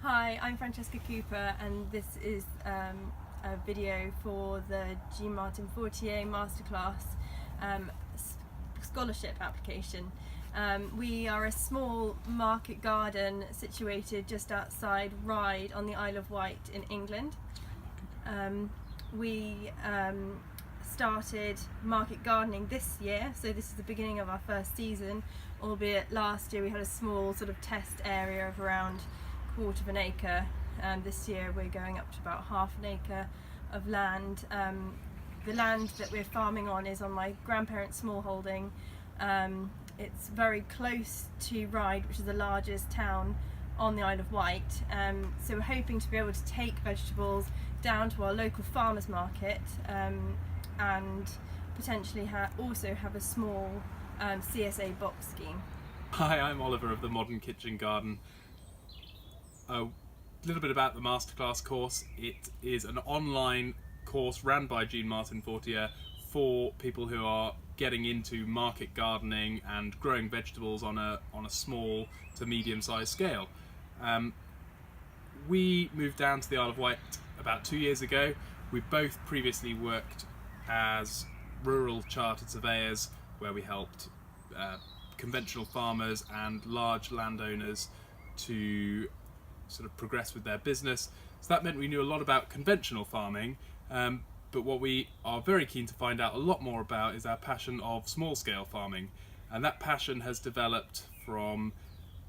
Hi, I'm Francesca Cooper and this is a video for the Jean Martin Fortier Masterclass scholarship application. We are a small market garden situated just outside Ryde on the Isle of Wight in England. We started market gardening this year, so this is the beginning of our first season, albeit last year we had a small sort of test area of around quarter of an acre. This year we're going up to about half an acre of land. The land that we're farming on is on my grandparents' small holding. It's very close to Ryde, which is the largest town on the Isle of Wight. So we're hoping to be able to take vegetables down to our local farmers market and potentially also have a small CSA box scheme. Hi, I'm Oliver of the Modern Kitchen Garden. A little bit about the Masterclass course. It is an online course run by Jean Martin Fortier for people who are getting into market gardening and growing vegetables on a small to medium-sized scale. We moved down to the Isle of Wight about 2 years ago. We both previously worked as rural chartered surveyors, where we helped conventional farmers and large landowners to sort of progress with their business. So that meant we knew a lot about conventional farming, but what we are very keen to find out a lot more about is our passion of small-scale farming, and that passion has developed from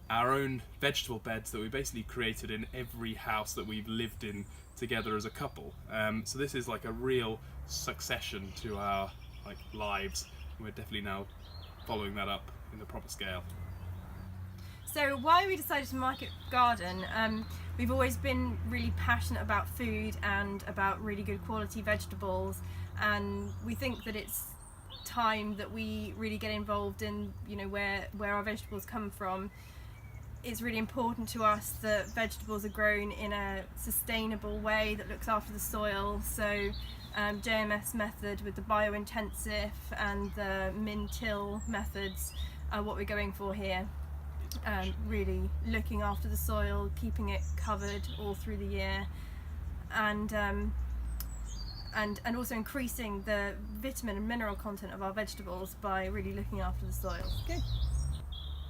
our own vegetable beds that we basically created in every house that we've lived in together as a couple. So this is like a real succession to our lives. We're definitely now following that up in the proper scale. So why we decided to market garden, we've always been really passionate about food and about really good quality vegetables, and we think that it's time that we really get involved in, you know, where our vegetables come from. It's really important to us that vegetables are grown in a sustainable way that looks after the soil. So JMS method with the biointensive and the min-till methods are what we're going for here. Really looking after the soil, keeping it covered all through the year, and also increasing the vitamin and mineral content of our vegetables by really looking after the soil. Good.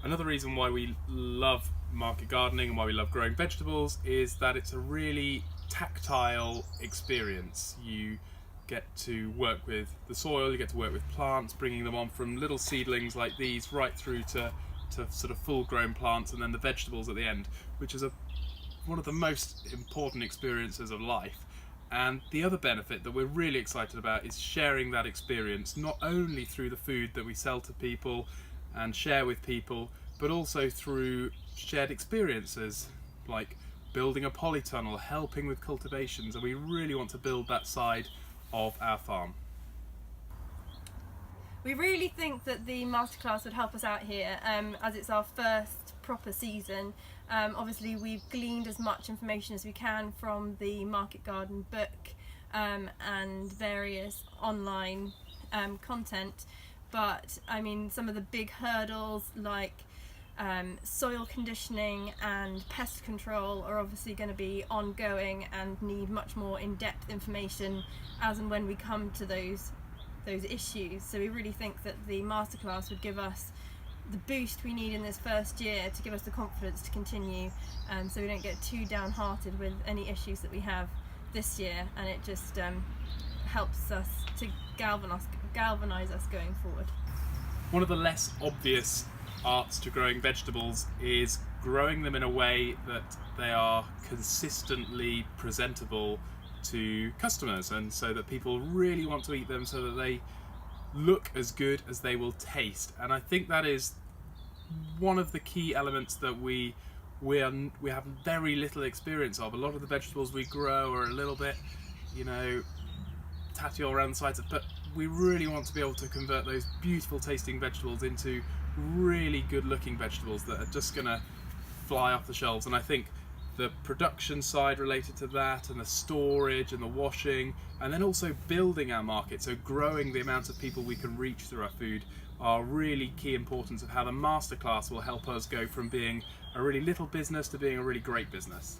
Another reason why we love market gardening and why we love growing vegetables is that it's a really tactile experience. You get to work with the soil, you get to work with plants, bringing them on from little seedlings like these right through to sort of full-grown plants, and then the vegetables at the end, which is one of the most important experiences of life. And the other benefit that we're really excited about is sharing that experience, not only through the food that we sell to people and share with people, but also through shared experiences like building a polytunnel, helping with cultivations, and we really want to build that side of our farm. We really think that the Masterclass would help us out here, as it's our first proper season. Obviously we've gleaned as much information as we can from the Market Garden book and various online content, but I mean some of the big hurdles like soil conditioning and pest control are obviously going to be ongoing and need much more in-depth information as and when we come to those issues. So we really think that the Masterclass would give us the boost we need in this first year to give us the confidence to continue, so we don't get too downhearted with any issues that we have this year, and it just helps us to galvanise us going forward. One of the less obvious arts to growing vegetables is growing them in a way that they are consistently presentable to customers, and so that people really want to eat them, so that they look as good as they will taste. And I think that is one of the key elements that we have very little experience of. A lot of the vegetables we grow are a little bit, you know, tatty all around the sides, but we really want to be able to convert those beautiful tasting vegetables into really good looking vegetables that are just gonna fly off the shelves. And I think the production side related to that, and the storage and the washing, and then also building our market, so growing the amount of people we can reach through our food, are really key importance of how the Masterclass will help us go from being a really little business to being a really great business.